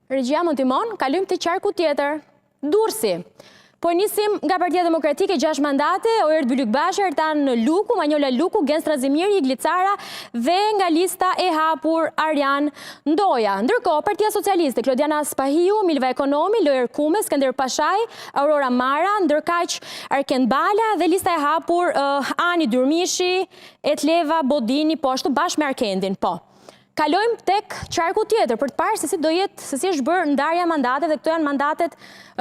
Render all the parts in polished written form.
Regjia më timon, kalojmë të qarku tjetër. Durrësi. Po nisim nga Partia Demokratike 6 mandate, Oert Bylykbashi, Ertan Luku, Manjola Luku, Gens Trazimiri, Iglicara dhe nga lista e hapur Arjan Ndoja. Ndërkohë, Partia Socialiste, Klodiana Spahiu, Milva Ekonomi, Lojër Kume, Skënder Pashaj, Aurora Mara, ndërkaq Arken Bala dhe lista e hapur Ani Durmishi, Etleva Bodini, po ashtu bashkë me Arkendin, po. Kalojmë tek qarku tjetër për të parë se si është bërë ndarja mandate dhe këto janë mandatet,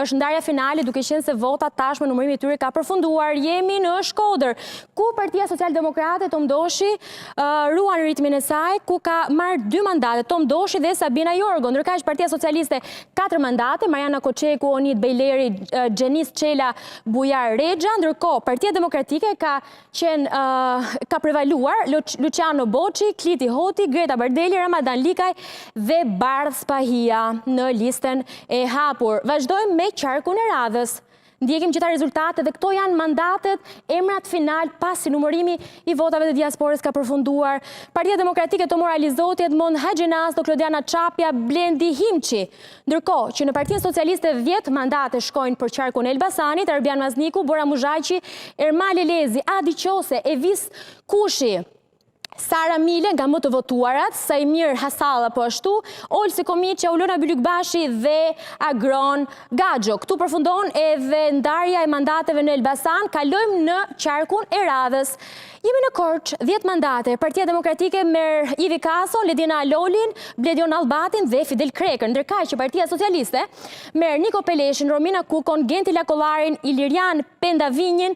është ndarja finale duke qenë se vota tashmë numërimi i tyre ka përfunduar. Jemi në Shkodër, ku Partia Social-Demokrate Tom Doshi ruan ritmin e saj, ku ka marrë 2 mandate, Tom Doshi dhe Sabina Jorgo. Ndërkaq Partia Socialiste 4 mandate, Mariana Koçeku, Onit Bejleri, Xhenis Çela, Bujar Rexha. Ndërkohë Partia Demokratike ka prevaluar Luciano Boçi, Kliti Hoti, Greta Bardeli, Ramadan Likaj dhe Bardh Spahia në listën e hapur. Vazhdojmë me qarkun e radhës. Ndjekim gjitha rezultate dhe këto janë mandatet, emrat final pasi numërimi i votave të diasporës ka përfunduar. Partia Demokratike Tomor Alizoti, Edmond Haxhenas, Klodiana Çapja, Blendi Himçi. Ndërkohë që në Partinë Socialiste 10 mandate shkojnë për qarkun e Elbasanit, Erbian Mazniku, Bora Muzhaqi, Ermal Elezi, Adi Qose, Evis Kushi, Sara Mile nga më të votuarat, Sajmir Hasalla po ashtu, Olsi Komiqja, Ulona Bylykbashi dhe Agron Gaxho. Këtu përfundon edhe ndarja e mandateve në Elbasan. Kalojmë në qarkun e radhës. Jemi në Korçë, 10 mandate. Partia Demokratike merr Ivi Kaso, Ledina Lolin, Bledion Allbatin dhe Fidel Krekën. Ndërkaq që Partia Socialiste merr Niko Peleshin, Romina Kukon, Genti Lakollarin, Ilirian Pendavinjin,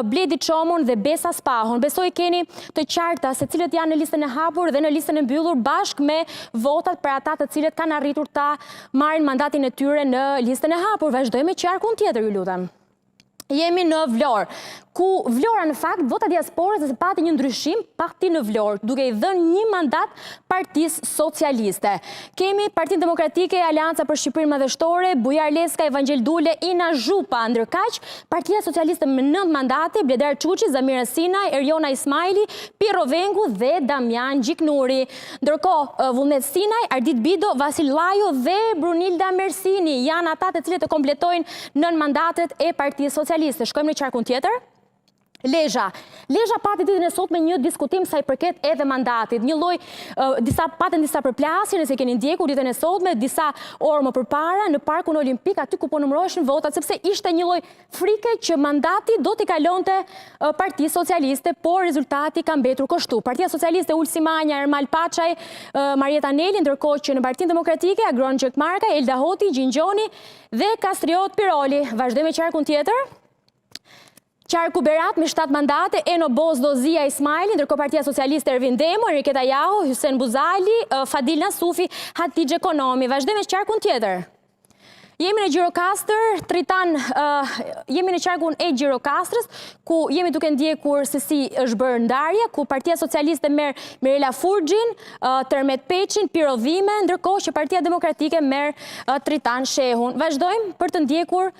Bledi Çomun dhe Besa Spahon. Besoj keni të qarta se cilët janë në listën e hapur dhe në listën e mbyllur bashkë me votat për ata të cilët kanë arritur ta marrin mandatin e tyre në listën e hapur. Vazhdojmë me qarkun tjetër, ju lutem. Jemi në Vlorë, ku Vlora në fakt, vota diasporës dhe pati një ndryshim, pati në Vlorë, duke i dhënë një mandat Partisë Socialiste. Kemi Partinë Demokratike, Aleanca për Shqipërinë Madhështore, Bujar Leska, Evangel Dule, Ina Zhupa. Ndërkaq, Partia Socialiste me 9 mandate, Bledar Çuçi, Zamira Sinaj, Erjona Ismaili, Pirro Vengu dhe Damian Gjiknuri. Ndërkohë, Vullnet Sinaj, Ardit Bido, Vasil Llaju dhe Brunilda Mersini janë ata të cilët e kompletojnë 9 mandatet e Partisë Socialiste. Shkojmë në qarkun tjetër. Lezhë pati ditën e sotme një diskutim sa i përket edhe mandatit. Një lloj patën disa përplasje, nëse keni ndjekur ditën e sotme, disa orë më përpara në Parkun Olimpik, aty ku po numëroheshin votat, sepse ishte një lloj frike që mandati do t'i kalonte Partisë Socialiste, por rezultati ka mbetur kështu. Partia Socialiste Ulsi Manja, Ermal Paçaj, Marieta Neli, ndërkohë që në Partinë Demokratike Agron Gjekmarka, Elda Hoti, Gjingjoni dhe Kastriot Piroli. Vazhdojmë me qarkun tjetër. Qarku Berat me 7 mandate, Eno Bozdozia Ismaili, ndërkohë Partia Socialiste Ervin Demo, Enrique Tajaho, Hysen Buzali, Fadil Nasufi, Hatixhe Ekonomi. Vazhdojmë me qarkun tjetër. Jemi në Gjirokastër, jemi në qarkun e Gjirokastrës, ku jemi duke ndjekur se si është bërë ndarja, ku Partia Socialiste merr Mirela Furxhin, Tërmet Peçin, Piro Dhime, ndërkohë që Partia Demokratike merr Tritan Shehun. Vazhdojmë për të ndjekur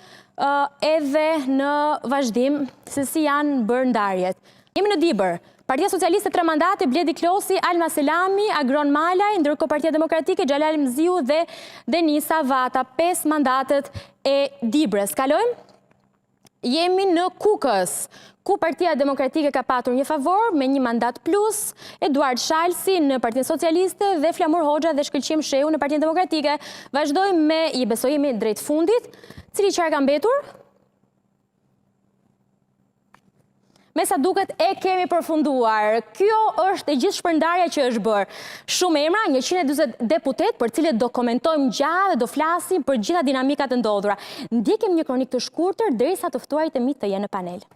edhe në vazhdim se si janë bërë ndarjet. Jemi në Dibër. Partia Socialiste 3 mandate, Bledi Klosi, Alma Selami, Agron Malaj, ndërkohë Partia Demokratike, Xhalal Mziu dhe Denisa Vata, 5 mandatet e Dibrës. Kalojmë? Jemi në Kukës, ku Partia Demokratike ka patur një favor me 1 mandat plus, Eduard Shalsi në Partinë Socialiste dhe Flamur Hoxha dhe Shkëlqim Shehu në Partinë Demokratike. Vazhdojmë me i besojemi drejt fundit. Cili qark ka mbetur? Me sa duket e kemi përfunduar. Kjo është e gjithë shpërndarja që është bërë. Shumë emra, 140 deputet për cilët do komentojmë gjatë dhe do flasim për gjitha dinamikat të ndodhura. Ndjekim një kronik të shkurtër derisa të ftuarit e mi të jenë në panel.